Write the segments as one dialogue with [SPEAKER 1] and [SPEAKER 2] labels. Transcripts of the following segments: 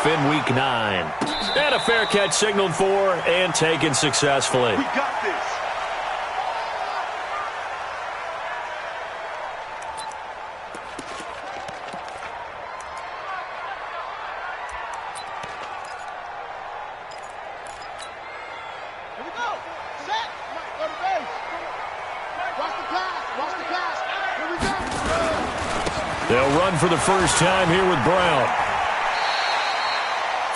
[SPEAKER 1] off in Week 9. And a fair catch signaled for and taken successfully.
[SPEAKER 2] We got this.
[SPEAKER 3] Here we go. Set. Go to base. Watch the pass. Watch the pass. Here we go.
[SPEAKER 1] They'll run for the first time here with Brown.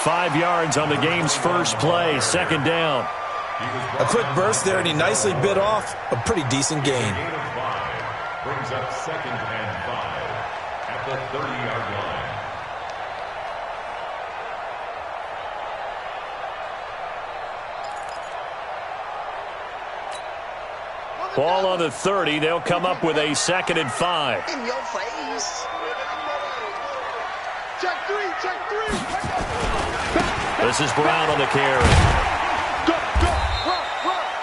[SPEAKER 1] 5 yards on the game's first play, second down.
[SPEAKER 4] A quick burst there, and he nicely bit off a pretty decent gain.
[SPEAKER 5] Brings up 2nd and 5 at the 30-yard line.
[SPEAKER 1] Ball on the 30. They'll come up with a 2nd and 5.
[SPEAKER 3] In your face. Check 3. Check 3.
[SPEAKER 1] This is Brown on the carry.
[SPEAKER 3] Go,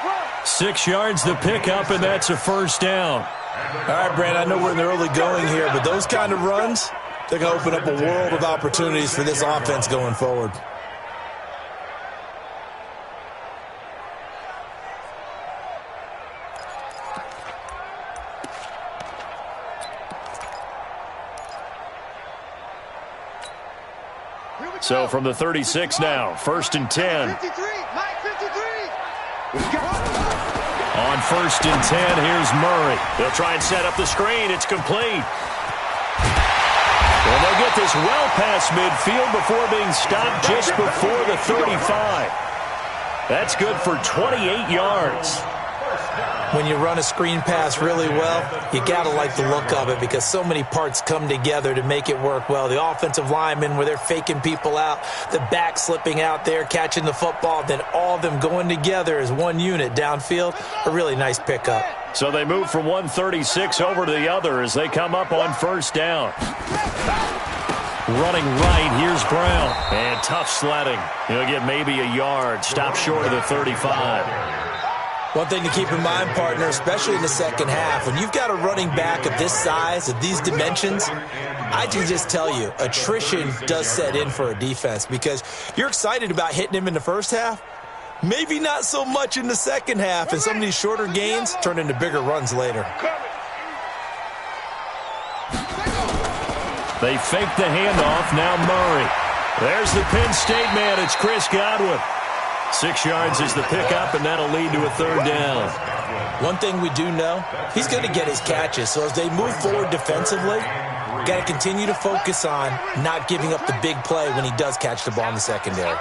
[SPEAKER 3] run.
[SPEAKER 1] 6 yards the pickup, and that's a first down.
[SPEAKER 4] All right, Brand, I know we're in the early going here, but those kind of runs, they're going to open up a world of opportunities for this offense going forward.
[SPEAKER 1] So from the 36 now, 1st and 10.
[SPEAKER 3] 53. Mike, 53.
[SPEAKER 1] On 1st and 10, here's Murray. They'll try and set up the screen. It's complete. Well, they'll get this well past midfield before being stopped just before the 35. That's good for 28 yards.
[SPEAKER 4] When you run a screen pass really well, you got to like the look of it because so many parts come together to make it work well. The offensive linemen, where they're faking people out, the back slipping out there, catching the football, then all of them going together as one unit downfield. A really nice pickup.
[SPEAKER 1] So they move from 136 over to the other as they come up on 1st down. Running right, here's Brown. And tough sledding. He'll get maybe a yard. Stop short of the 35.
[SPEAKER 4] One thing to keep in mind, partner, especially in the second half, when you've got a running back of this size, of these dimensions, I can just tell you, attrition does set in for a defense because you're excited about hitting him in the first half, maybe not so much in the second half, and some of these shorter gains turn into bigger runs later.
[SPEAKER 1] They fake the handoff, now Murray. There's the Penn State man, it's Chris Godwin. 6 yards is the pickup, and that'll lead to a 3rd down.
[SPEAKER 4] One thing we do know, he's going to get his catches. So as they move forward defensively, got to continue to focus on not giving up the big play when he does catch the ball in the secondary.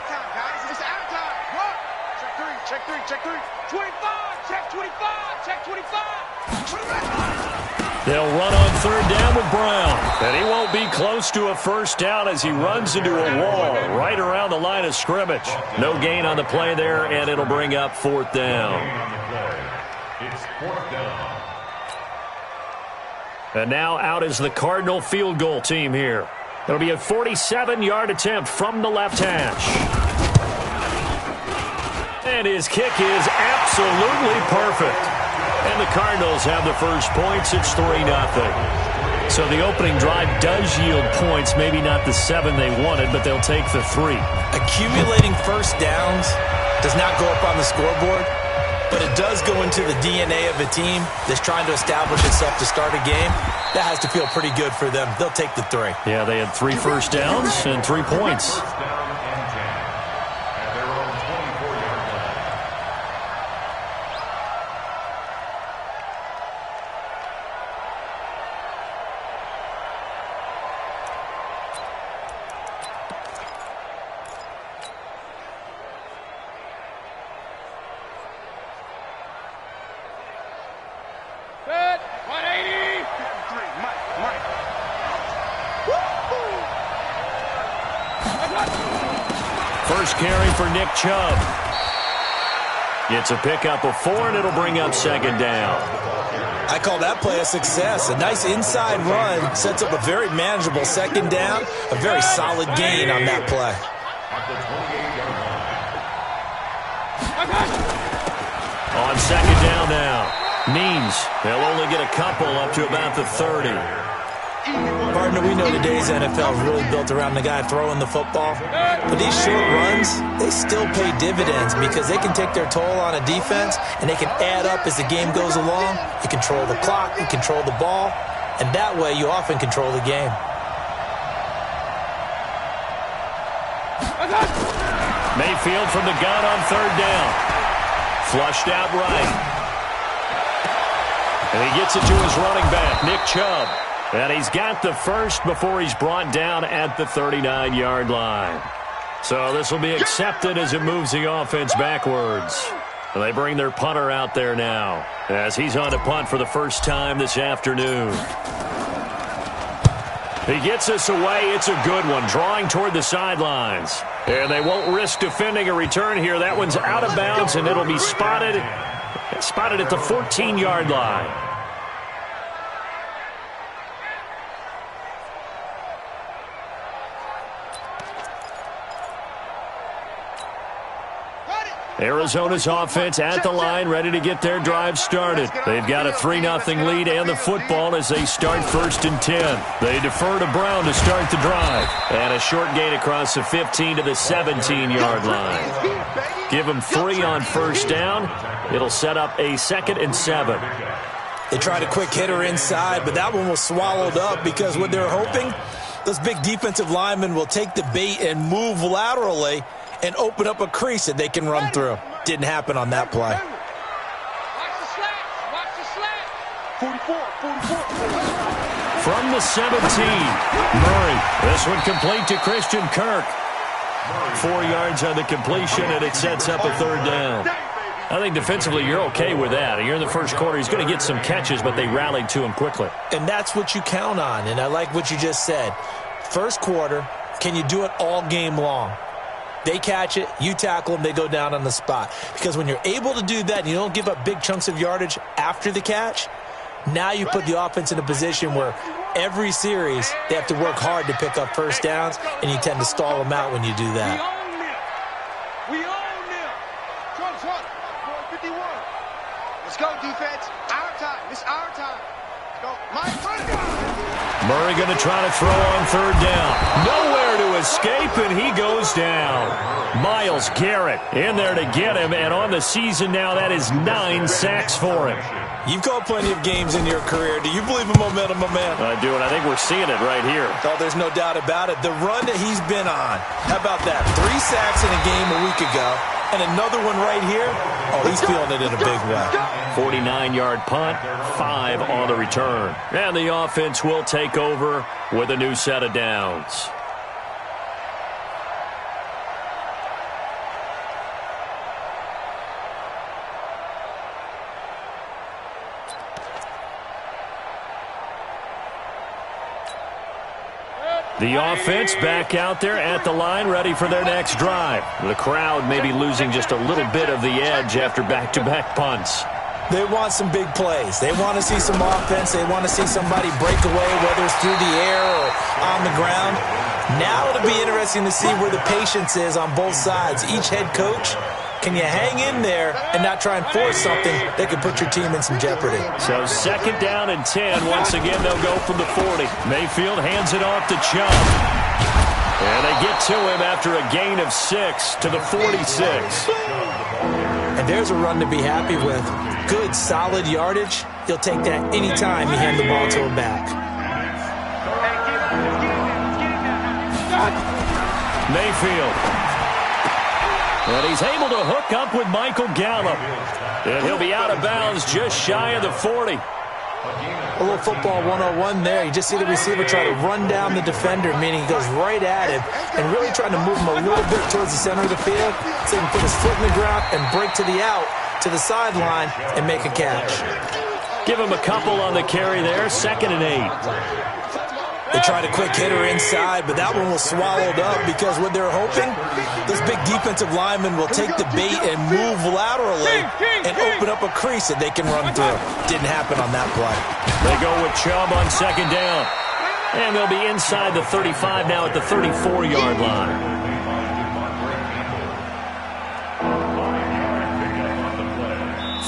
[SPEAKER 3] Check 3. 25. Check 25. Check 25.
[SPEAKER 1] They'll run on 3rd down with Brown. And he won't be close to a first down as he runs into a wall right around the line of scrimmage. No gain on the play there, and it'll bring up 4th down.
[SPEAKER 5] It's 4th down.
[SPEAKER 1] And now out is the Cardinal field goal team here. It'll be a 47-yard attempt from the left hash. And his kick is absolutely perfect. And the Cardinals have the first points. It's 3-0. So the opening drive does yield points, maybe not the 7 they wanted, but they'll take the 3.
[SPEAKER 4] Accumulating first downs does not go up on the scoreboard, but it does go into the DNA of a team that's trying to establish itself to start a game. That has to feel pretty good for them. They'll take the 3.
[SPEAKER 1] Yeah, they had 3 first downs and 3 points. First carry for Nick Chubb. It's a pickup of 4, and it'll bring up 2nd down.
[SPEAKER 4] I call that play a success. A nice inside run sets up a very manageable 2nd down. A very solid gain on that play.
[SPEAKER 1] On 2nd down now. Means they'll only get a couple up to about the 30.
[SPEAKER 4] Partner, we know today's NFL is really built around the guy throwing the football. But these short runs, they still pay dividends because they can take their toll on a defense and they can add up as the game goes along. You control the clock, you control the ball, and that way you often control the game.
[SPEAKER 1] Mayfield from the gun on third down. Flushed out right. And he gets it to his running back, Nick Chubb. And he's got the first before he's brought down at the 39-yard line. So this will be accepted as it moves the offense backwards. And they bring their punter out there now as he's on to punt for the first time this afternoon. He gets us away. It's a good one, drawing toward the sidelines. And they won't risk defending a return here. That one's out of bounds, and it'll be spotted at the 14-yard line. Arizona's offense at the line, ready to get their drive started. They've got a 3-0 lead and the football as they start 1st and 10. They defer to Brown to start the drive. And a short gain across the 15 to the 17-yard line. Give them 3 on first down. It'll set up a 2nd and 7.
[SPEAKER 4] They tried a quick hitter inside, but that one was swallowed up because what they're hoping, those big defensive linemen will take the bait and move laterally and open up a crease that they can run through. Didn't happen on that play.
[SPEAKER 3] Watch the slats. Watch the slats. 44.
[SPEAKER 1] From the 17, Murray. This one complete to Christian Kirk. 4 yards on the completion, and it sets up a 3rd down. I think defensively you're okay with that. You're in the first quarter. He's going to get some catches, but they rallied to him quickly.
[SPEAKER 4] And that's what you count on, and I like what you just said. First quarter, can you do it all game long? They catch it, you tackle them, they go down on the spot. Because when you're able to do that and you don't give up big chunks of yardage after the catch, now you put the offense in a position where every series they have to work hard to pick up first downs, and you tend to stall them out when you do that.
[SPEAKER 3] We own them. Trump's what? 51. Let's go, defense. Our time. It's our time. Let's go.
[SPEAKER 1] Murray going to try to throw on 3rd down. Nowhere to escape, and he goes down. Myles Garrett in there to get him, and on the season now, that is 9 sacks for him.
[SPEAKER 4] You've called plenty of games in your career. Do you believe in momentum, my man?
[SPEAKER 1] I do, and I think we're seeing it right here.
[SPEAKER 4] Oh, there's no doubt about it. The run that he's been on. How about that? 3 sacks in a game a week ago, and another one right here. Oh, he's feeling it in a big way.
[SPEAKER 1] 49-yard punt, 5 on the return. And the offense will take over with a new set of downs. The offense back out there at the line, ready for their next drive. The crowd may be losing just a little bit of the edge after back-to-back punts.
[SPEAKER 4] They want some big plays. They want to see some offense. They want to see somebody break away, whether it's through the air or on the ground. Now it'll be interesting to see where the patience is on both sides. Each head coach, can you hang in there and not try and force something that could put your team in some jeopardy?
[SPEAKER 1] So 2nd down and 10. Once again, they'll go from the 40. Mayfield hands it off to Chubb. And they get to him after a gain of 6 to the 46.
[SPEAKER 4] And there's a run to be happy with. Good, solid yardage. You'll take that anytime you hand the ball to him back.
[SPEAKER 1] Mayfield. And he's able to hook up with Michael Gallup. And he'll be out of bounds just shy of the 40.
[SPEAKER 4] A little football 101 there. You just see the receiver try to run down the defender, meaning he goes right at him and really trying to move him a little bit towards the center of the field so he can put his foot in the ground and break to the out, to the sideline, and make a catch.
[SPEAKER 1] Give him a couple on the carry there. 2nd and 8.
[SPEAKER 4] They tried a quick hitter inside, but that one was swallowed up because what they're hoping, those big defensive linemen will take the bait and move laterally and open up a crease that they can run through. Didn't happen on that play.
[SPEAKER 1] They go with Chubb on 2nd down. And they'll be inside the 35 now at the 34-yard line.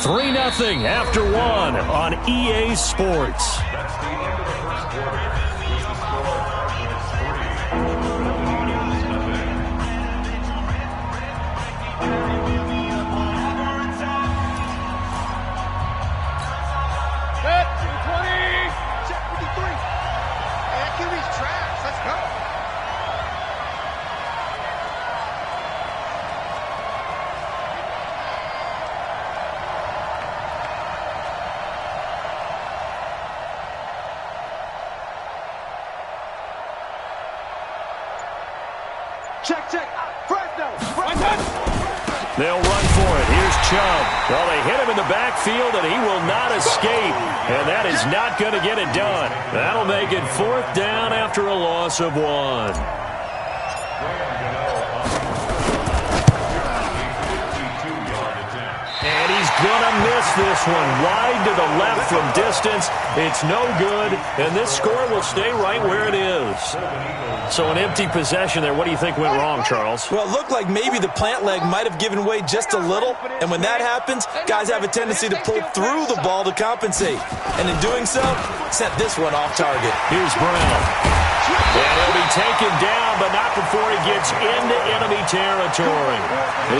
[SPEAKER 1] Three 0 after 1 on EA Sports.
[SPEAKER 3] Check, check. Fresno.
[SPEAKER 1] They'll run for it. Here's Chubb. Well, they hit him in the backfield, and he will not escape. And that is not going to get it done. That'll make it 4th down after a loss of 1. And he's going to miss this one. Wide to the left from distance. It's no good, and this score will stay right where it is. So an empty possession there. What do you think went wrong, Charles?
[SPEAKER 4] Well, it looked like maybe the plant leg might have given way just a little, and when that happens, guys have a tendency to pull through the ball to compensate. And in doing so, sent this one off target.
[SPEAKER 1] Here's Brown. And he'll be taken down, but not before he gets into enemy territory.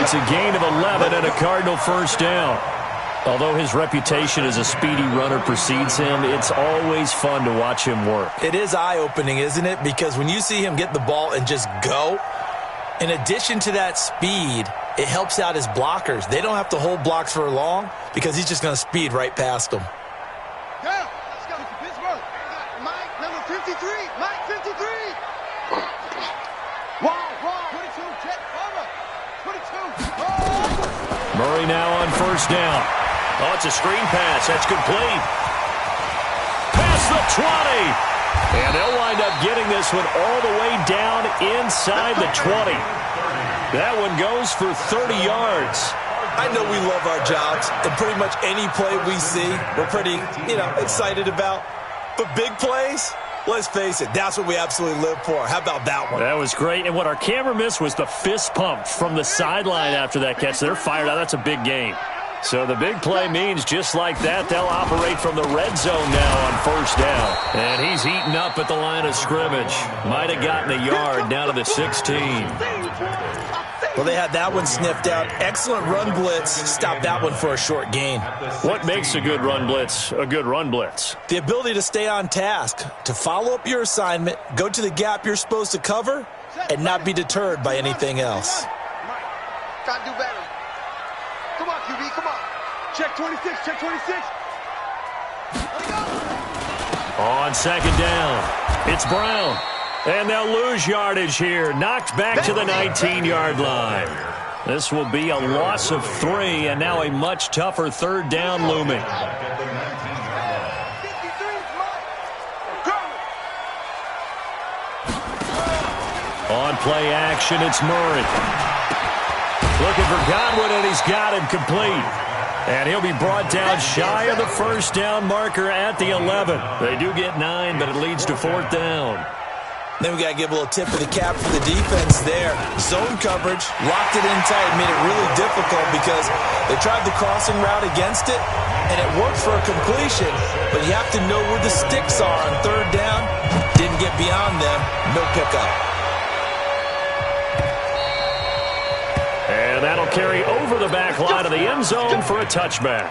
[SPEAKER 1] It's a gain of 11 and a Cardinal 1st down. Although his reputation as a speedy runner precedes him, it's always fun to watch him work.
[SPEAKER 4] It is eye-opening, isn't it? Because when you see him get the ball and just go, in addition to that speed, it helps out his blockers. They don't have to hold blocks for long because he's just going to speed right past them.
[SPEAKER 3] Yeah, let's go to Pittsburgh. Mike, number 53. Mike, 53. Wow, 22. Check, over. 22. Oh.
[SPEAKER 1] Murray now on 1st down. Oh, it's a screen pass. That's complete. Past the 20. And they'll wind up getting this one all the way down inside the 20. That one goes for 30 yards.
[SPEAKER 4] I know we love our jobs, and pretty much any play we see, we're pretty, excited about. But big plays, let's face it, that's what we absolutely live for. How about that one?
[SPEAKER 1] That was great. And what our camera missed was the fist pump from the sideline after that catch. They're fired out. That's a big game. So the big play means just like that, they'll operate from the red zone now on 1st down. And he's heating up at the line of scrimmage. Might have gotten a yard down to the 16.
[SPEAKER 4] Well, they had that one sniffed out. Excellent run blitz. Stopped that one for a short gain.
[SPEAKER 1] What makes a good run blitz a good run blitz?
[SPEAKER 4] The ability to stay on task, to follow up your assignment, go to the gap you're supposed to cover, and not be deterred by anything else.
[SPEAKER 3] Gotta do better. Come on, QB, come on. Check 26, check 26.
[SPEAKER 1] On 2nd down, it's Brown. And they'll lose yardage here. Knocked back to the 19-yard line. This will be a loss of 3, and now a much tougher 3rd down looming. On play action, it's Murray. Looking for Godwin, and he's got him complete. And he'll be brought down shy of the 1st down marker at the 11. They do get 9, but it leads to 4th down.
[SPEAKER 4] Then we got to give a little tip of the cap for the defense there. Zone coverage, locked it in tight, made it really difficult because they tried the crossing route against it, and it worked for a completion, but you have to know where the sticks are on 3rd down. Didn't get beyond them, no pickup.
[SPEAKER 1] And that'll carry over the back line of the end zone for a touchback.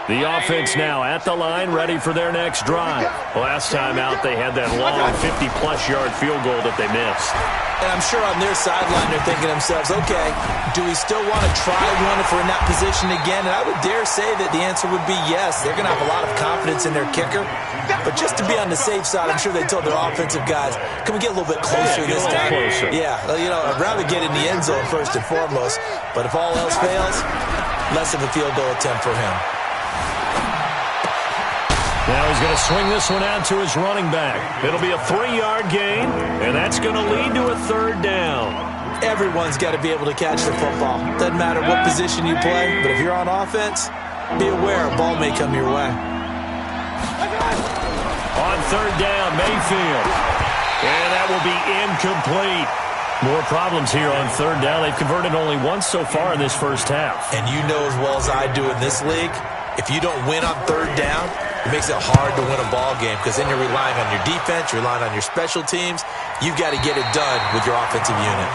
[SPEAKER 1] The offense now at the line, ready for their next drive. Last time out, they had that long 50-plus yard field goal that they missed.
[SPEAKER 4] And I'm sure on their sideline, they're thinking to themselves, okay, do we still want to try one if we're in that position again? And I would dare say that the answer would be yes. They're going to have a lot of confidence in their kicker. But just to be on the safe side, I'm sure they told their offensive guys, can we get a little bit closer this time?
[SPEAKER 1] Closer.
[SPEAKER 4] Yeah, I'd rather get in the end zone first and foremost. But if all else fails, less of a field goal attempt for him.
[SPEAKER 1] Now he's going to swing this one out to his running back. It'll be a 3-yard gain, and that's going to lead to a 3rd down.
[SPEAKER 4] Everyone's got to be able to catch the football. Doesn't matter what position you play, but if you're on offense, be aware a ball may come your way.
[SPEAKER 1] On 3rd down, Mayfield. And that will be incomplete. More problems here on 3rd down. They've converted only once so far in this first half.
[SPEAKER 4] And you know as well as I do in this league, if you don't win on 3rd down, it makes it hard to win a ball game because then you're relying on your defense, you're relying on your special teams. You've got to get it done with your offensive unit.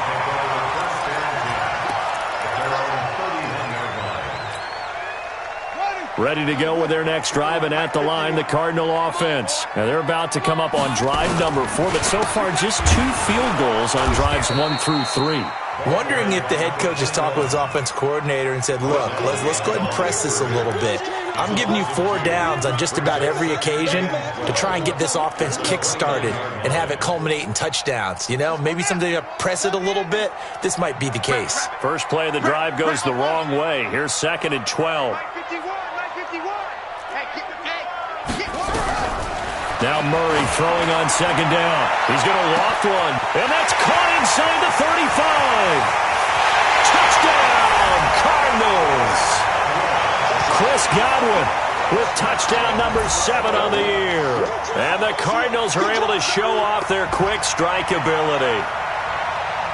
[SPEAKER 1] Ready to go with their next drive, and at the line, the Cardinal offense. Now they're about to come up on drive number 4, but so far just 2 field goals on drives 1 through 3.
[SPEAKER 4] Wondering if the head coach is talking to his offensive coordinator and said, look, let's go ahead and press this a little bit. I'm giving you 4 downs on just about every occasion to try and get this offense kick-started and have it culminate in touchdowns. You know, maybe someday you press it a little bit. This might be the case.
[SPEAKER 1] First play of the drive goes the wrong way. Here's 2nd and 12. Now Murray throwing on 2nd down. He's going to loft one, and that's caught inside the 35. Touchdown, Cardinals. Chris Godwin with touchdown number 7 on the year. And the Cardinals are able to show off their quick strike ability.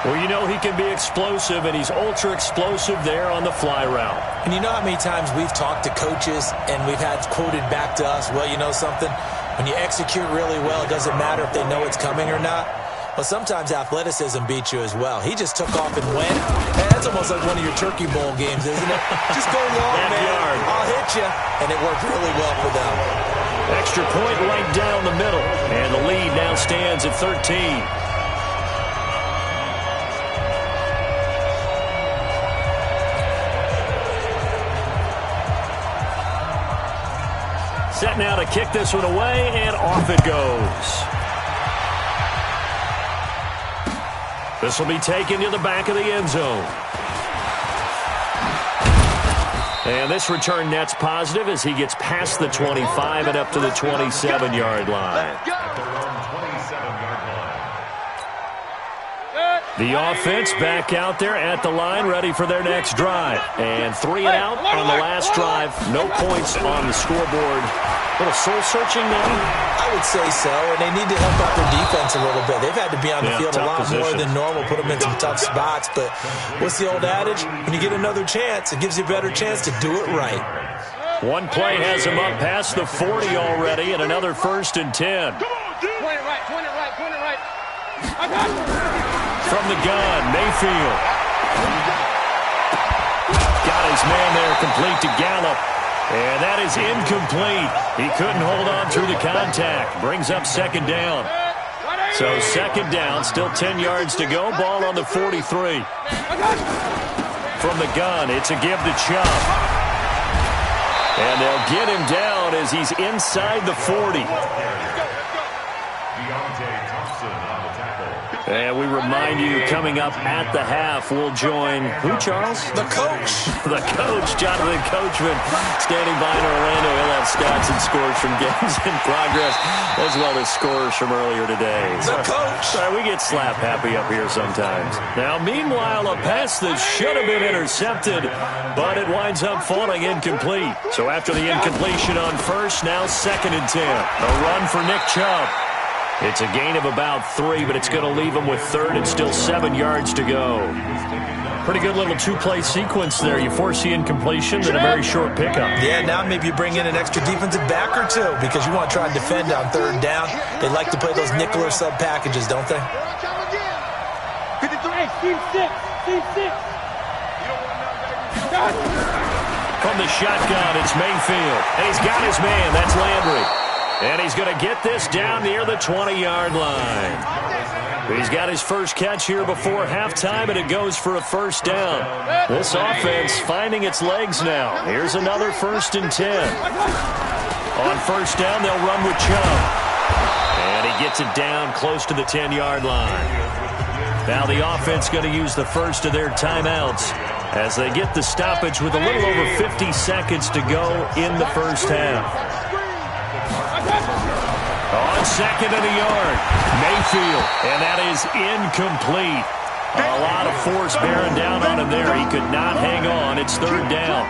[SPEAKER 1] Well, you know he can be explosive, and he's ultra-explosive there on the fly route.
[SPEAKER 4] And you know how many times we've talked to coaches and we've had quoted back to us, well, you know something? When you execute really well, it doesn't matter if they know it's coming or not. But sometimes athleticism beats you as well. He just took off and went. And that's almost like one of your Turkey Bowl games, isn't it? Just go long, man. I'll hit you. And it worked really well for them.
[SPEAKER 1] Extra point right down the middle. And the lead now stands at 13. Set now to kick this one away, and off it goes. This will be taken to the back of the end zone. And this return net's positive as he gets past the 25 and up to the 27-yard line. The offense back out there at the line, ready for their next drive. And 3 and out on the last drive. No points on the scoreboard. A little soul-searching now?
[SPEAKER 4] I would say so, and they need to help out their defense a little bit. They've had to be on the field a lot more than normal, put them in some tough spots. But what's the old adage? When you get another chance, it gives you a better chance to do it right.
[SPEAKER 1] One play has him up past the 40 already, and another 1st and 10.
[SPEAKER 3] Point it right, point it right, point it right. I got you.
[SPEAKER 1] From the gun, Mayfield. Got his man there, complete to Gallup. And that is incomplete. He couldn't hold on through the contact. Brings up 2nd down. So 2nd down, still 10 yards to go. Ball on the 43. From the gun, it's a give to Chubb. And they'll get him down as he's inside the 40. And we remind you, coming up at the half, we'll join who, Charles?
[SPEAKER 4] The coach.
[SPEAKER 1] The coach, Jonathan Coachman, standing by in Orlando. He'll have stats and scores from games in progress, as well as scores from earlier today.
[SPEAKER 4] The coach.
[SPEAKER 1] Sorry, we get slap happy up here sometimes. Now, meanwhile, a pass that should have been intercepted, but it winds up falling incomplete. So after the incompletion on first, now 2nd and 10. A run for Nick Chubb. It's a gain of about 3, but it's going to leave him with 3rd and still 7 yards to go. Pretty good little 2-play sequence there. You force the incompletion, then a very short pickup.
[SPEAKER 4] Yeah, now maybe you bring in an extra defensive back or 2 because you want to try and defend on 3rd down. They like to play those nickel or sub packages, don't they?
[SPEAKER 3] 53. Hey, Steve 6. Steve 6.
[SPEAKER 1] From the shotgun, it's Mayfield. And he's got his man. That's Landry. And he's going to get this down near the 20-yard line. He's got his first catch here before halftime, and it goes for a 1st down. This offense finding its legs now. Here's another 1st and 10. On 1st down, they'll run with Chubb. And he gets it down close to the 10-yard line. Now the offense going to use the first of their timeouts as they get the stoppage with a little over 50 seconds to go in the first half. On 2nd and a yard, Mayfield, and that is incomplete. A lot of force bearing down on him there. He could not hang on. It's 3rd down.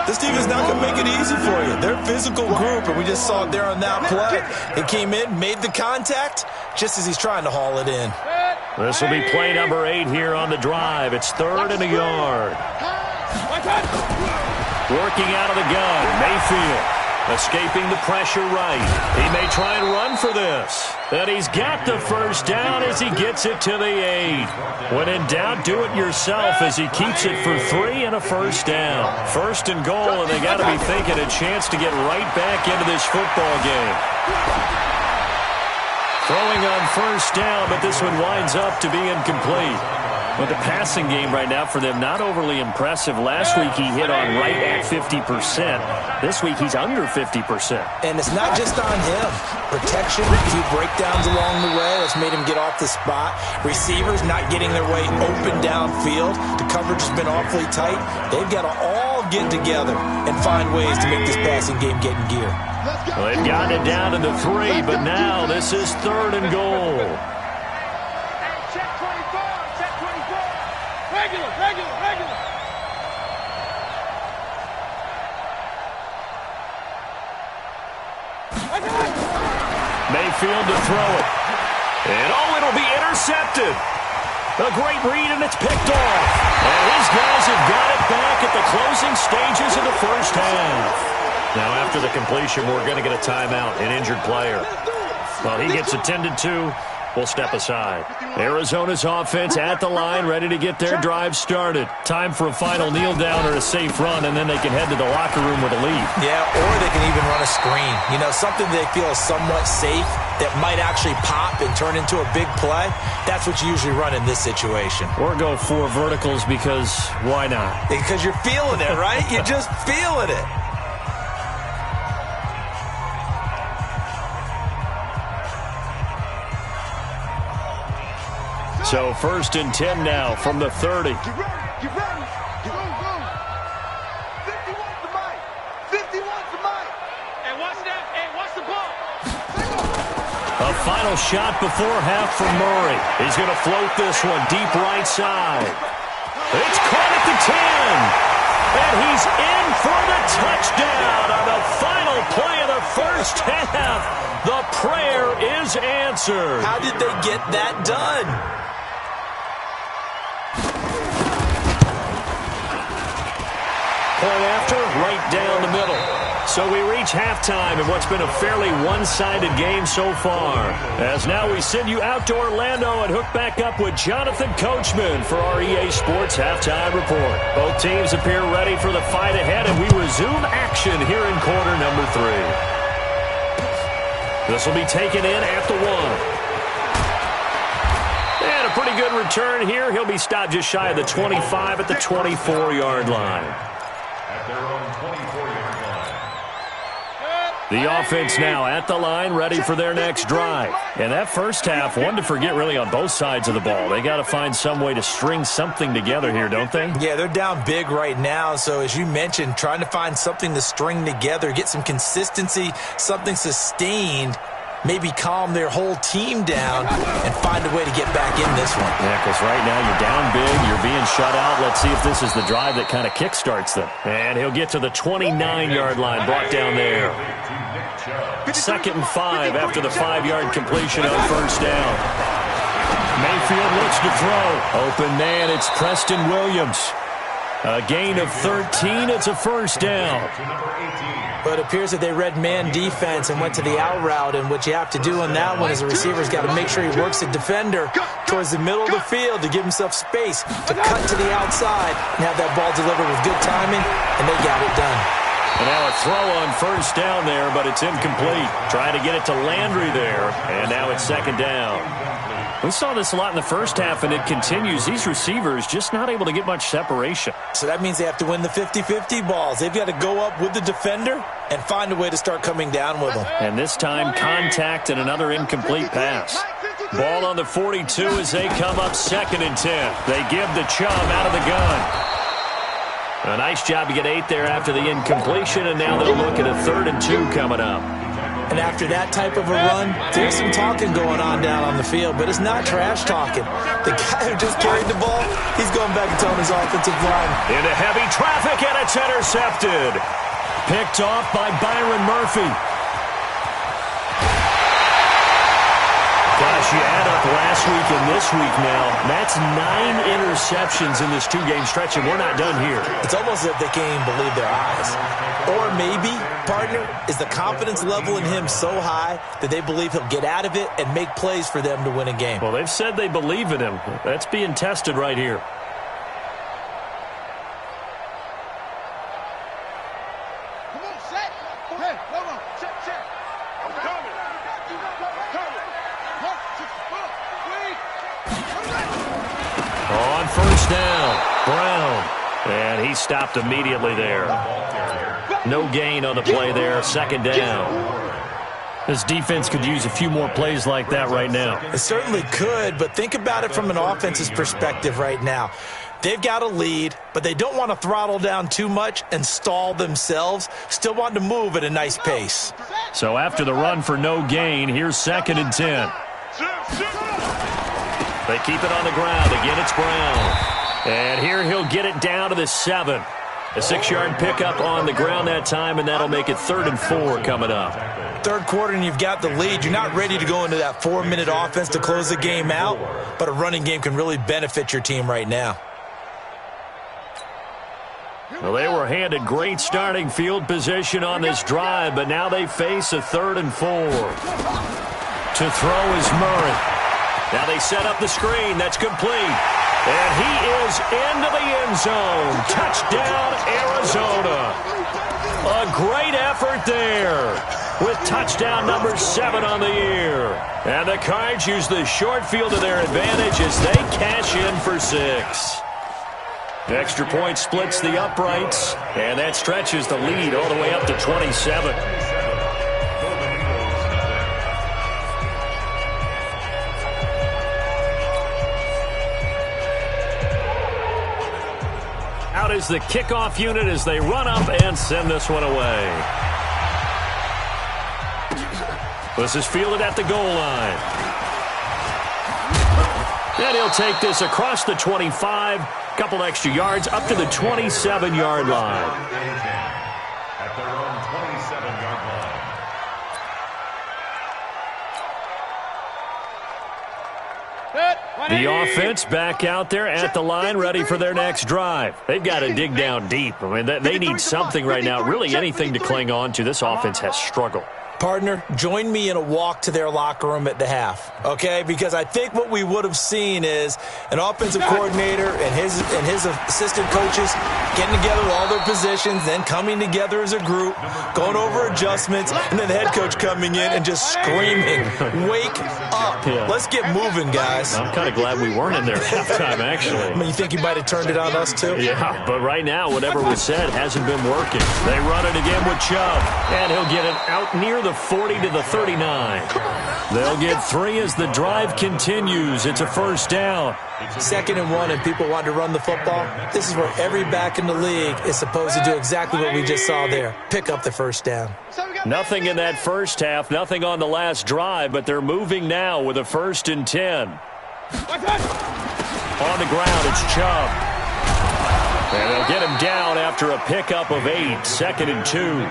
[SPEAKER 4] This team is not going to make it easy for you. They're a physical group, and we just saw it there on that play. They came in, made the contact, just as he's trying to haul it in.
[SPEAKER 1] This will be play number 8 here on the drive. It's 3rd and a yard. Working out of the gun, Mayfield. Escaping the pressure right. He may try and run for this. And he's got the 1st down as he gets it to the 8. When in doubt, do it yourself as he keeps it for 3 and a 1st down. 1st and goal, and they got to be thinking a chance to get right back into this football game. Throwing on 1st down, but this one winds up to be incomplete. But the passing game right now for them, not overly impressive. Last week he hit on right at 50%. This week he's under 50%.
[SPEAKER 4] And it's not just on him. Protection, a few breakdowns along the way. That's made him get off the spot. Receivers not getting their way open downfield. The coverage has been awfully tight. They've got to all get together and find ways to make this passing game get in gear.
[SPEAKER 1] Well, they've gotten it down to the 3, but now this is 3rd and goal.
[SPEAKER 3] Regular.
[SPEAKER 1] Mayfield to throw it. And, it'll be intercepted. A great read, and it's picked off. And his guys have got it back at the closing stages of the first half. Now, after the completion, we're going to get a timeout, an injured player. Well, he gets attended to. We'll step aside. Arizona's offense at the line, ready to get their drive started. Time for a final kneel down or a safe run, and then they can head to the locker room with a lead.
[SPEAKER 4] Yeah, or they can even run a screen. You know, something they feel is somewhat safe that might actually pop and turn into a big play. That's what you usually run in this situation.
[SPEAKER 1] Or go 4 verticals because why not?
[SPEAKER 4] Because you're feeling it, right? You're just feeling it.
[SPEAKER 1] So 1st and 10 now from the 30.
[SPEAKER 3] Get ready. Go. 51's the mic. 51's the mic. And watch that. And watch the ball.
[SPEAKER 1] A final shot before half from Murray. He's going to float this one deep right side. It's caught at the 10. And he's in for the touchdown on the final play of the first half. The prayer is answered.
[SPEAKER 4] How did they get that done?
[SPEAKER 1] Point after, right down the middle. So we reach halftime in what's been a fairly one-sided game so far. As now we send you out to Orlando and hook back up with Jonathan Coachman for our EA Sports Halftime Report. Both teams appear ready for the fight ahead, and we resume action here in quarter number 3. This will be taken in at the 1. And a pretty good return here. He'll be stopped just shy of the 25 at the 24-yard line.
[SPEAKER 5] At their own 24-yard line.
[SPEAKER 1] The offense now at the line, ready for their next drive. And that first half, one to forget really on both sides of the ball. They got to find some way to string something together here, don't they?
[SPEAKER 4] Yeah, they're down big right now. So as you mentioned, trying to find something to string together, get some consistency, something sustained, maybe calm their whole team down and find a way to get back in this one.
[SPEAKER 1] Yeah, because right now you're down big, you're being shut out. Let's see if this is the drive that kind of kickstarts them. And he'll get to the 29-yard line, brought down there. 2nd and 5 after the 5-yard completion on first down. Mayfield looks to throw. Open man, it's Preston Williams. A gain of 13, it's a first down.
[SPEAKER 4] But it appears that they read man defense and went to the out route, and what you have to do on that one is the receiver's got to make sure he works the defender towards the middle of the field to give himself space to cut to the outside and have that ball delivered with good timing, and they got it done.
[SPEAKER 1] And now a throw on first down there, but it's incomplete. Trying to get it to Landry there, and now it's 2nd down. We saw this a lot in the first half, and it continues. These receivers just not able to get much separation.
[SPEAKER 4] So that means they have to win the 50-50 balls. They've got to go up with the defender and find a way to start coming down with them. And
[SPEAKER 1] this time, contact and another incomplete pass. Ball on the 42 as they come up 2nd and 10. They give the Chubb out of the gun. A nice job to get 8 there after the incompletion, and now they'll look at a 3rd and 2 coming up.
[SPEAKER 4] And after that type of a run, there's some talking going on down on the field, but it's not trash talking. The guy who just carried the ball, he's going back and telling his offensive line.
[SPEAKER 1] Into heavy traffic, and it's intercepted. Picked off by Byron Murphy. Gosh, you add up last week and this week now, that's 9 interceptions in this 2-game stretch, and we're not done here.
[SPEAKER 4] It's almost as if they can't even believe their eyes. Or maybe, partner, is the confidence level in him so high that they believe he'll get out of it and make plays for them to win a game.
[SPEAKER 1] Well, they've said they believe in him. That's being tested right here.
[SPEAKER 3] Come on, set. Hey, come on. Check. I'm coming.
[SPEAKER 1] On first down. Brown. And he stopped immediately there. No gain on the play there. Second down. This defense could use a few more plays like that right now.
[SPEAKER 4] It certainly could, but think about it from an offense's perspective right now. They've got a lead, but they don't want to throttle down too much and stall themselves. Still want to move at a nice pace.
[SPEAKER 1] So after the run for no gain, here's 2nd and 10. They keep it on the ground. Again, it's Brown. And here he'll get it down to the 7. A 6-yard pickup on the ground that time, and that'll make it 3rd and 4 coming up.
[SPEAKER 4] Third quarter, and you've got the lead. You're not ready to go into that 4-minute offense to close the game out, but a running game can really benefit your team right now.
[SPEAKER 1] Well, they were handed great starting field position on this drive, but now they face a 3rd and 4. To throw is Murray. Now they set up the screen. That's complete. And he is into the end zone. Touchdown, Arizona. A great effort there with touchdown number 7 on the year. And the Cards use the short field to their advantage as they cash in for 6. The extra point splits the uprights, and that stretches the lead all the way up to 27. Out is the kickoff unit as they run up and send this one away. This is fielded at the goal line. And he'll take this across the 25, couple extra yards up to the 27-yard line.
[SPEAKER 5] At their own 27-yard line.
[SPEAKER 1] The offense back out there at the line, ready for their next drive. They've got to dig down deep. I mean, they need something right now, really anything to cling on to. This offense has struggled.
[SPEAKER 4] Partner, join me in a walk to their locker room at the half, okay? Because I think what we would have seen is an offensive coordinator and his assistant coaches getting together with all their positions, then coming together as a group, going over adjustments, and then the head coach coming in and just screaming, "Wake up.
[SPEAKER 1] Yeah.
[SPEAKER 4] Let's get moving, guys."
[SPEAKER 1] I'm kind of glad we weren't in there at halftime, actually.
[SPEAKER 4] I mean, you think you might have turned it on us, too?
[SPEAKER 1] Yeah, but right now, whatever was said hasn't been working. They run it again with Chubb, and he'll get it out near the 40 to the 39. They'll get 3 as the drive continues. It's a first down.
[SPEAKER 4] 2nd and 1, and people want to run the football. This is where every back in the league is supposed to do exactly what we just saw there. Pick up the first down.
[SPEAKER 1] Nothing in that first half, nothing on the last drive, but they're moving now with a 1st and 10. On the ground, it's Chubb. And they'll get him down after a pickup of 8, 2nd and 2.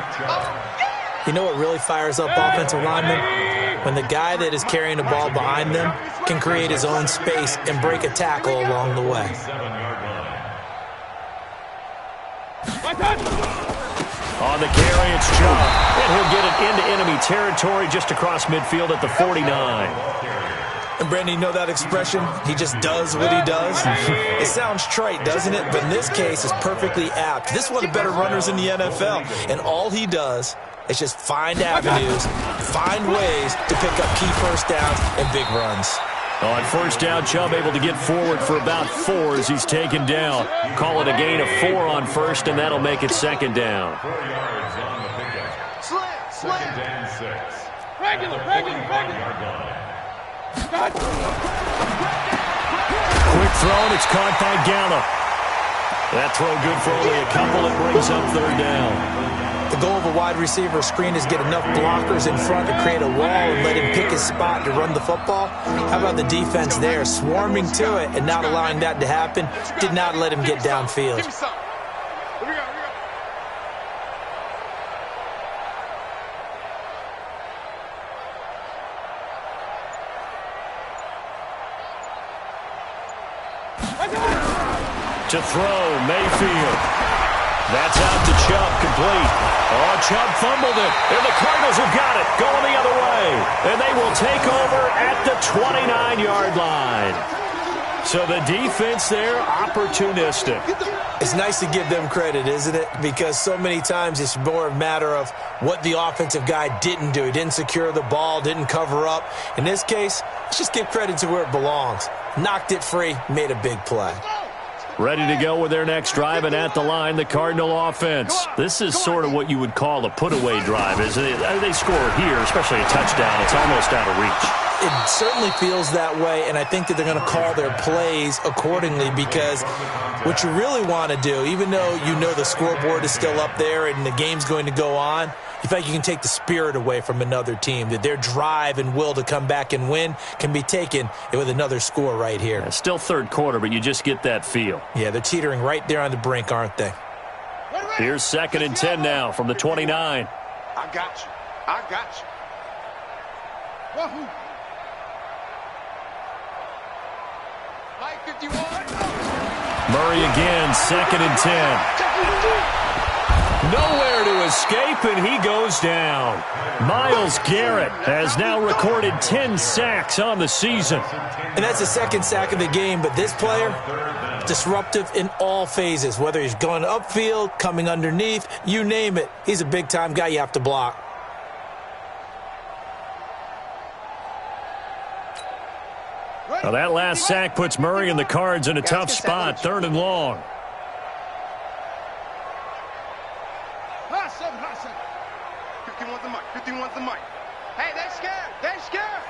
[SPEAKER 4] You know what really fires up offensive linemen? When the guy that is carrying the ball behind them can create his own space and break a tackle along the way.
[SPEAKER 1] On the carry, it's Chubb. And he'll get it into enemy territory just across midfield at the 49.
[SPEAKER 4] And Brandon, you know that expression? He just does what he does? It sounds trite, doesn't it? But in this case, it's perfectly apt. This is one of the better runners in the NFL. And all he does is just find avenues, find ways to pick up key first downs and big runs.
[SPEAKER 1] On first down, Chubb able to get forward for about 4 as he's taken down. Call it a gain of 4 on first, and that'll make it 2nd down.
[SPEAKER 5] 4 yards on the pickup. Second and 6.
[SPEAKER 3] Regular.
[SPEAKER 1] Quick throw, and it's caught by Gallup. That throw good for only a couple. It brings up 3rd down.
[SPEAKER 4] The goal of a wide receiver screen is get enough blockers in front to create a wall and let him pick his spot to run the football. How about the defense there, swarming to it and not allowing that to happen? Did not let him get downfield.
[SPEAKER 1] To throw, Mayfield. That's out to Chubb, complete. Oh, Chubb fumbled it, and the Cardinals have got it, going the other way. And they will take over at the 29-yard line. So the defense there, opportunistic.
[SPEAKER 4] It's nice to give them credit, isn't it? Because so many times it's more a matter of what the offensive guy didn't do. He didn't secure the ball, didn't cover up. In this case, let's just give credit to where it belongs. Knocked it free, made a big play.
[SPEAKER 1] Ready to go with their next drive, and at the line, the Cardinal offense. This is sort of what you would call a put-away drive, isn't it? They score here, especially a touchdown. It's almost out of reach.
[SPEAKER 4] It certainly feels that way, and I think that they're going to call their plays accordingly, because what you really want to do, even though you know the scoreboard is still up there and the game's going to go on, you feel like you can take the spirit away from another team, that their drive and will to come back and win can be taken with another score right here.
[SPEAKER 1] Yeah, still third quarter, but you just get that feel.
[SPEAKER 4] Yeah, they're teetering right there on the brink, aren't they?
[SPEAKER 1] Here's 2nd and 10 now from the 29.
[SPEAKER 3] I got you. I got you. Wahoo. Mike 51.
[SPEAKER 1] Murray again, 2nd and 10. Nowhere to escape, and he goes down. Myles Garrett has now recorded 10 sacks on the season.
[SPEAKER 4] And that's the 2nd sack of the game, but this player, disruptive in all phases, whether he's going upfield, coming underneath, you name it. He's a big-time guy you have to block.
[SPEAKER 1] Now that last sack puts Murray and the Cards in a tough spot, 3rd and long.
[SPEAKER 3] 51's the mic. 51's the mic. Hey, they're scared. They're scared.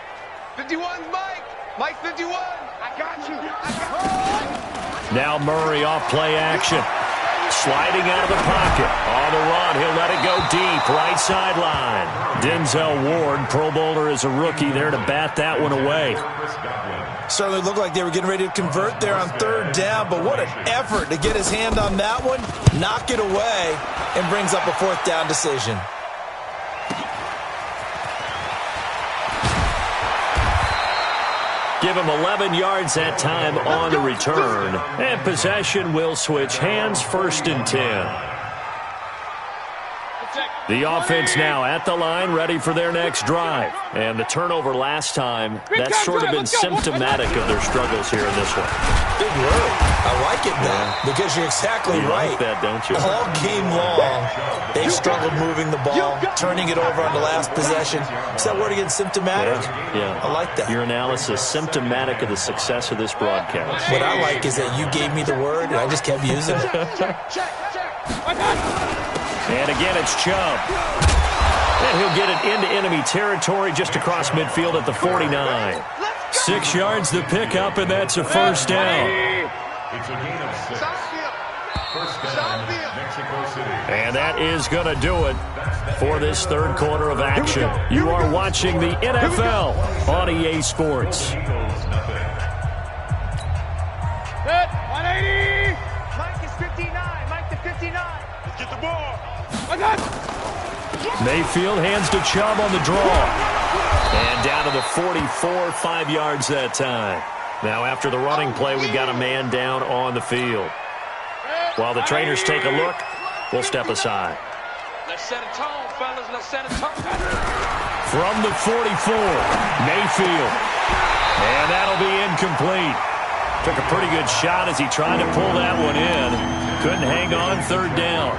[SPEAKER 3] 51's Mike. Mike 51. I got you.
[SPEAKER 1] Now Murray off play action. Sliding out of the pocket. On the run, he'll let it go deep. Right sideline. Denzel Ward, Pro Bowler as a rookie, there to bat that one away.
[SPEAKER 4] Certainly looked like they were getting ready to convert there on 3rd down, but what an effort to get his hand on that one, knock it away, and brings up a 4th down decision.
[SPEAKER 1] Give him 11 yards that time on the return. And possession will switch hands, 1st and 10. The offense now at the line, ready for their next drive. And the turnover last time, that's sort of been symptomatic of their struggles here in this one.
[SPEAKER 4] Big word. I like it, though, because you're exactly right.
[SPEAKER 1] You like that, don't you?
[SPEAKER 4] All game long, they've struggled moving the ball, turning it over on the last possession. Is that word again, symptomatic?
[SPEAKER 1] Yeah.
[SPEAKER 4] I like that.
[SPEAKER 1] Your analysis, symptomatic of the success of this broadcast.
[SPEAKER 4] What I like is that you gave me the word, and I just kept using it.
[SPEAKER 1] And again, it's Chubb. And he'll get it into enemy territory just across midfield at the 49. 6 yards the pickup, and that's a 1st down.
[SPEAKER 5] It's a gain of 6. First down, Mexico City.
[SPEAKER 1] And that is going to do it for this 3rd quarter of action. You are watching the NFL on EA Sports.
[SPEAKER 3] Set. 180. Mike is 59. Mike to 59. Let's get the ball.
[SPEAKER 1] Mayfield hands to Chubb on the draw. And down to the 44, 5 yards that time. Now after the running play, we've got a man down on the field. While the trainers take a look, we'll step aside.
[SPEAKER 3] Let's set a tone, fellas. Let's set a tone.
[SPEAKER 1] From the 44, Mayfield. And that'll be incomplete. Took a pretty good shot as he tried to pull that one in. Couldn't hang on, 3rd down.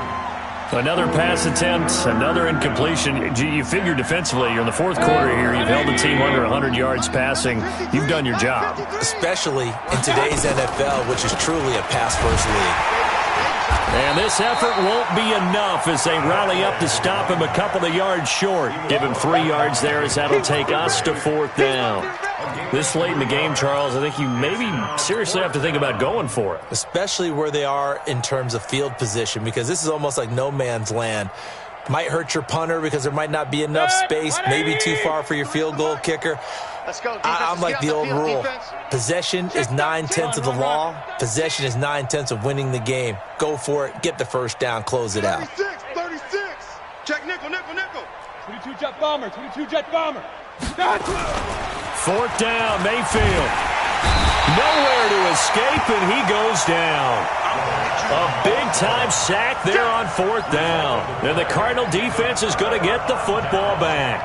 [SPEAKER 1] Another pass attempt, another incompletion. You figure defensively, you're in the 4th quarter here. You've held the team under 100 yards passing. You've done your job.
[SPEAKER 4] Especially in today's NFL, which is truly a pass-first league.
[SPEAKER 1] And this effort won't be enough as they rally up to stop him a couple of yards short. Give him 3 yards there as that'll take us to 4th down. This late in the game, Charles, I think you maybe seriously have to think about going for it.
[SPEAKER 4] Especially where they are in terms of field position, because this is almost like no man's land. Might hurt your punter because there might not be enough space, maybe too far for your field goal kicker.
[SPEAKER 3] Let's go.
[SPEAKER 4] I'm like the old rule. Possession is 9/10 of the law. Possession is 9/10 of winning the game. Go for it. Get the 1st down. Close it out.
[SPEAKER 3] 36. Check nickel. 22 jet bomber. 22 jet bomber.
[SPEAKER 1] 4th down, Mayfield. Nowhere to escape, and he goes down. A big-time sack there on 4th down. And the Cardinal defense is going to get the football back.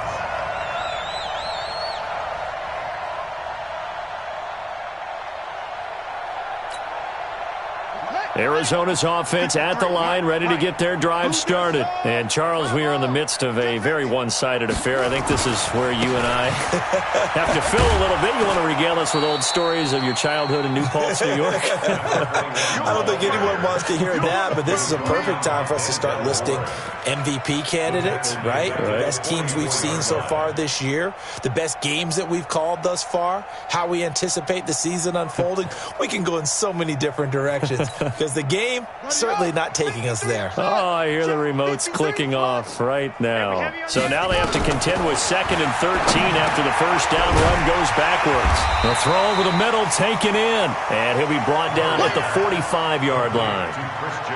[SPEAKER 1] Arizona's offense at the line, ready to get their drive started. And, Charles, we are in the midst of a very one-sided affair. I think this is where you and I have to fill a little bit. You want to regale us with old stories of your childhood in New Paltz, New York?
[SPEAKER 4] I don't think anyone wants to hear that, but this is a perfect time for us to start listing MVP candidates, right? The best teams we've seen so far this year, the best games that we've called thus far, how we anticipate the season unfolding. We can go in so many different directions. Because the game, certainly not taking us there.
[SPEAKER 1] Oh, I hear the remotes clicking off right now. So now they have to contend with 2nd and 13 after the first down run goes backwards. The throw over the middle taken in. And he'll be brought down at the 45-yard line.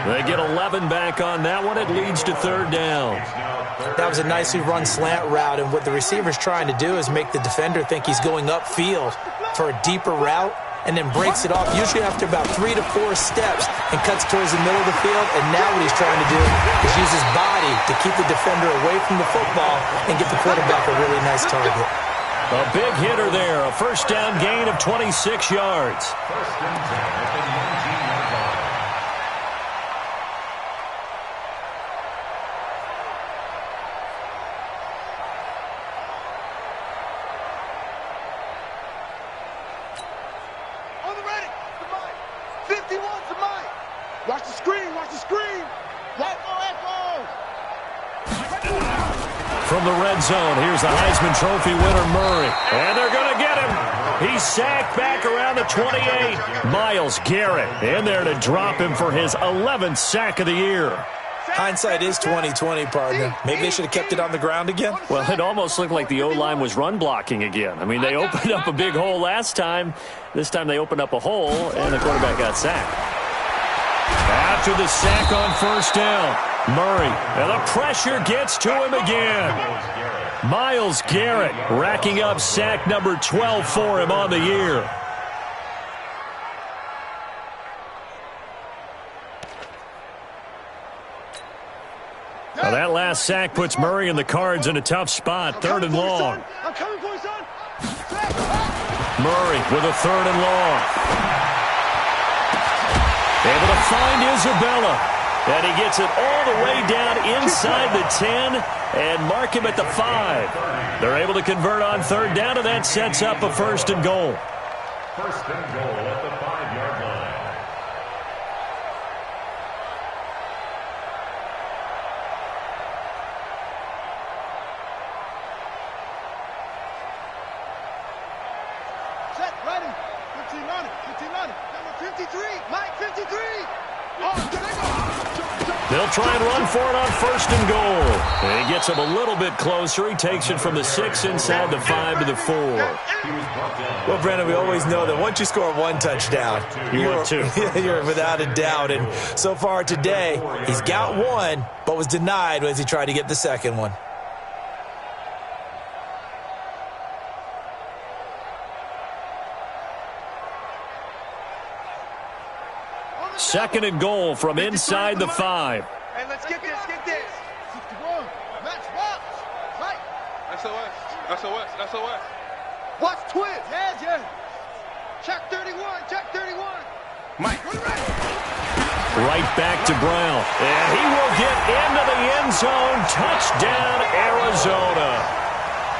[SPEAKER 1] They get 11 back on that one. It leads to 3rd down.
[SPEAKER 4] That was a nicely run slant route, and what the receiver's trying to do is make the defender think he's going upfield for a deeper route, and then breaks it off, usually after about 3 to 4 steps, and cuts towards the middle of the field. And now what he's trying to do is use his body to keep the defender away from the football and get the quarterback a really nice target.
[SPEAKER 1] A big hitter there, a first down gain of 26 yards.
[SPEAKER 5] First and 10 at the 19-yard line.
[SPEAKER 3] Watch the screen, watch the screen. Echo.
[SPEAKER 1] From the red zone, here's the Heisman Trophy winner, Murray. And they're going to get him. He's sacked back around the 28. Myles Garrett in there to drop him for his 11th sack of the year.
[SPEAKER 4] Hindsight is 20/20, partner. Maybe they should have kept it on the ground again.
[SPEAKER 1] Well, it almost looked like the O-line was run blocking again. I mean, they opened up a big hole last time. This time they opened up a hole, and the quarterback got sacked. After the sack on first down, Murray, and the pressure gets to him again. Myles Garrett racking up sack number 12 for him on the year. Now that last sack puts Murray and the Cards in a tough spot, 3rd and long.
[SPEAKER 3] I'm coming for you, son.
[SPEAKER 1] Murray with a 3rd and long. Able to find Isabella. And he gets it all the way down inside the 10 and mark him at the 5. They're able to convert on 3rd down, and that sets up a 1st and goal.
[SPEAKER 5] 1st and goal at the 5-yard line.
[SPEAKER 3] Set, ready. 15 on it, 15 on it. Number 53, Mike 53. Oh, there they go.
[SPEAKER 1] They'll try and run for it on 1st and goal. And he gets him a little bit closer. He takes it from the 6 inside the 5 to the 4.
[SPEAKER 4] Well, Brandon, we always know that once you score 1 touchdown,
[SPEAKER 1] you're 2.
[SPEAKER 4] You're without a doubt. And so far today, he's got 1, but was denied as he tried to get the 2nd one.
[SPEAKER 1] Second and goal from inside the 5.
[SPEAKER 3] And let's get this, 61. Match, watch. Right.
[SPEAKER 2] SOS.
[SPEAKER 3] Watch twist. Yeah. Check 31. Mike,
[SPEAKER 1] Right back to Brown. And he will get into the end zone. Touchdown, Arizona.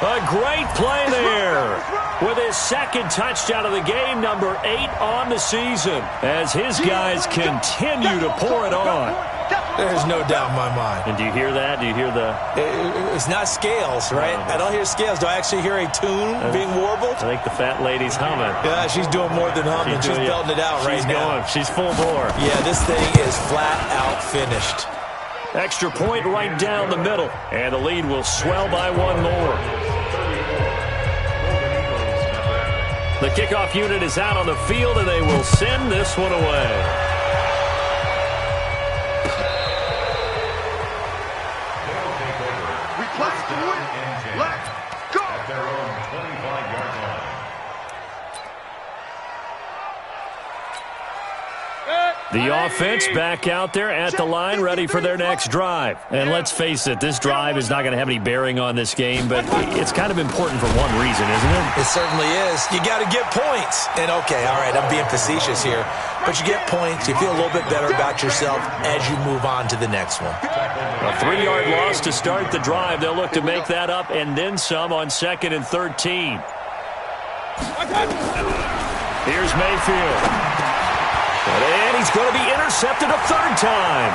[SPEAKER 1] A great play there with his 2nd touchdown of the game, number 8 on the season, as his guys continue to pour it on.
[SPEAKER 4] There's no doubt in my mind.
[SPEAKER 1] And do you hear that? Do you hear the...
[SPEAKER 4] It's not scales, right? I don't hear scales. Do I actually hear a tune being warbled?
[SPEAKER 1] I think the fat lady's humming.
[SPEAKER 4] Yeah, she's doing more than humming. She's belting it out right now.
[SPEAKER 1] She's full bore.
[SPEAKER 4] Yeah, this thing is flat out finished.
[SPEAKER 1] Extra point right down the middle, and the lead will swell by 1 more. The kickoff unit is out on the field, and they will send this one away.
[SPEAKER 3] We play to win. Let's go.
[SPEAKER 5] At their own 25-yard line.
[SPEAKER 1] The offense back out there at the line, ready for their next drive. And let's face it, this drive is not going to have any bearing on this game, but it's kind of important for one reason, isn't it?
[SPEAKER 4] It certainly is. You got to get points. And, okay, all right, I'm being facetious here, but you get points. You feel a little bit better about yourself as you move on to the next one.
[SPEAKER 1] A 3-yard loss to start the drive. They'll look to make that up and then some on 2nd and 13. Here's Mayfield. And he's going to be intercepted a 3rd time.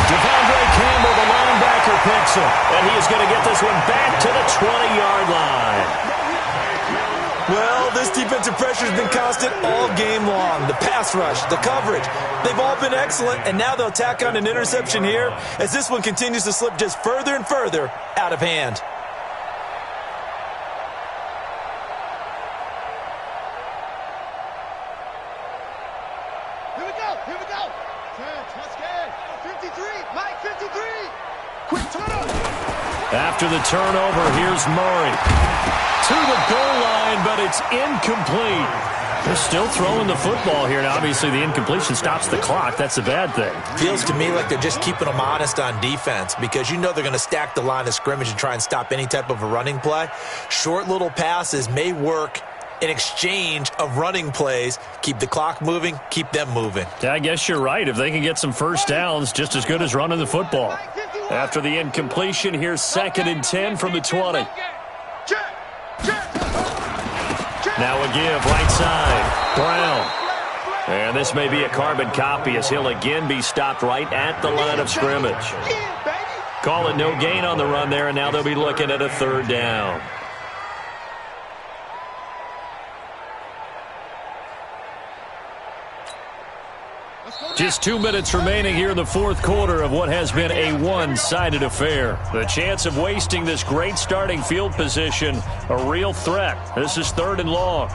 [SPEAKER 1] Devondre Campbell, the linebacker, picks him. And he is going to get this one back to the 20-yard line.
[SPEAKER 4] Well, this defensive pressure has been constant all game long. The pass rush, the coverage, they've all been excellent. And now they'll tack on an interception here as this one continues to slip just further and further out of hand.
[SPEAKER 1] After the turnover, here's Murray. To the goal line, but it's incomplete. They're still throwing the football here. Now, obviously, the incompletion stops the clock. That's the bad thing.
[SPEAKER 4] Feels to me like they're just keeping them honest on defense because you know they're going to stack the line of scrimmage and try and stop any type of a running play. Short little passes may work in exchange of running plays. Keep the clock moving, keep them moving.
[SPEAKER 1] Yeah, I guess you're right. If they can get some first downs, just as good as running the football. After the incompletion, here's 2nd and 10 from the 20. Now a give, right side, Brown. And this may be a carbon copy as he'll again be stopped right at the line of scrimmage. Call it no gain on the run there, and now they'll be looking at a 3rd down. Just 2 minutes remaining here in the 4th quarter of what has been a one-sided affair. The chance of wasting this great starting field position, a real threat. This is 3rd and long.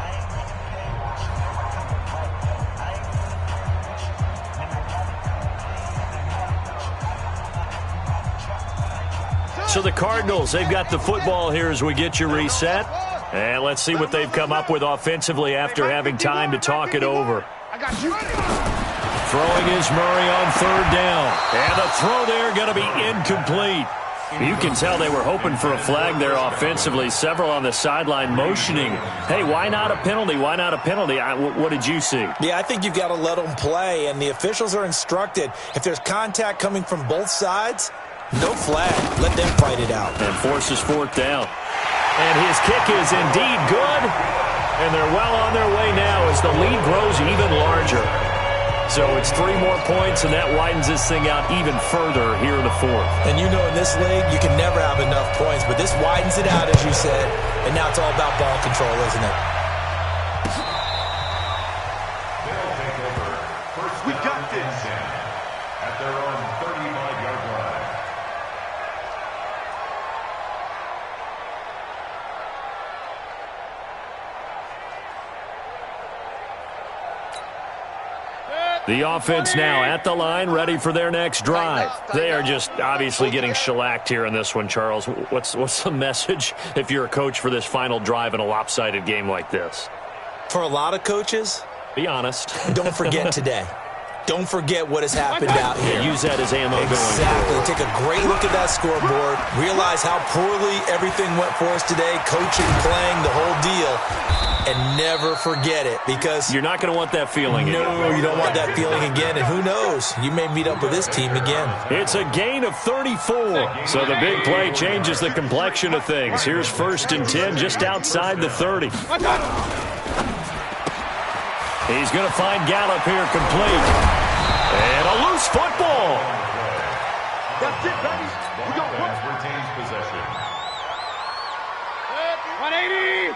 [SPEAKER 1] So the Cardinals, they've got the football here as we get you reset. And let's see what they've come up with offensively after having time to talk it over. Throwing is Murray on 3rd down. And the throw there going to be incomplete. You can tell they were hoping for a flag there offensively. Several on the sideline motioning. Hey, why not a penalty? Why not a penalty? What did you see?
[SPEAKER 4] Yeah, I think you've got to let them play, and the officials are instructed. If there's contact coming from both sides, no flag. Let them fight it out.
[SPEAKER 1] And forces 4th down. And his kick is indeed good. And they're well on their way now as the lead grows even larger. So it's 3 more points, and that widens this thing out even further here in the 4th.
[SPEAKER 4] And you know in this league, you can never have enough points, but this widens it out, as you said, and now it's all about ball control, isn't it?
[SPEAKER 5] They'll take over. We got this. At their own 35-yard line.
[SPEAKER 1] The offense now at the line, ready for their next drive. They are just obviously getting shellacked here in this one, Charles. What's the message if you're a coach for this final drive in a lopsided game like this?
[SPEAKER 4] For a lot of coaches,
[SPEAKER 1] be honest.
[SPEAKER 4] Don't forget today. Don't forget what has happened out here.
[SPEAKER 1] Use that as ammo going forward.
[SPEAKER 4] Take a great look at that scoreboard. Realize how poorly everything went for us today. Coaching, playing, the whole deal. And never forget it because
[SPEAKER 1] you're not going to want that feeling again.
[SPEAKER 4] No, you don't want that feeling again. And who knows? You may meet up with this team again.
[SPEAKER 1] It's a gain of 34. So the big play changes the complexion of things. Here's 1st and 10 just outside the 30. He's going to find Gallup here complete. And a loose football.
[SPEAKER 3] That's it, baby. We go.
[SPEAKER 5] Retains possession.
[SPEAKER 3] 180.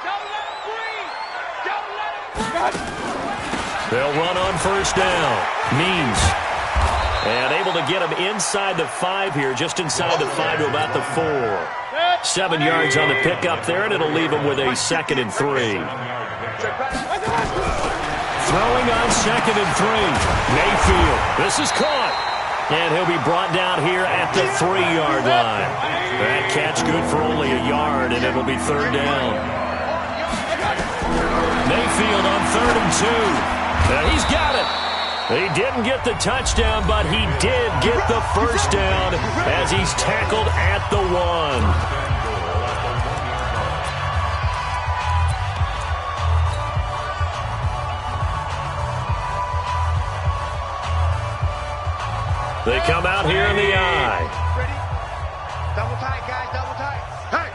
[SPEAKER 3] Don't let him breathe. Don't let him breathe.
[SPEAKER 1] They'll run on 1st down. Means. And able to get him inside the 5 here, just inside the 5 to about the 4. 7 yards on the pickup there, and it'll leave him with a 2nd and 3. Throwing on 2nd and 3. Mayfield. This is caught. And he'll be brought down here at the 3-yard line. That catch good for only a yard, and it'll be 3rd down. Mayfield on 3rd and 2. He's got it. He didn't get the touchdown, but he did get the first down as he's tackled at the 1. They come out here in the eye.
[SPEAKER 3] Ready? Double tight, guys, double tight. Hey!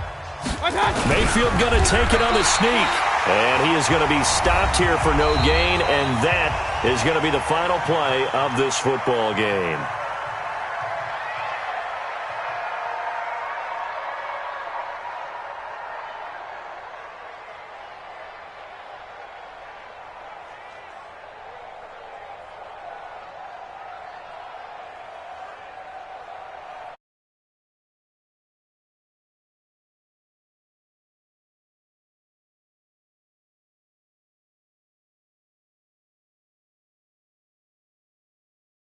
[SPEAKER 1] Mayfield going to take it on the sneak. And he is going to be stopped here for no gain, and that is going to be the final play of this football game.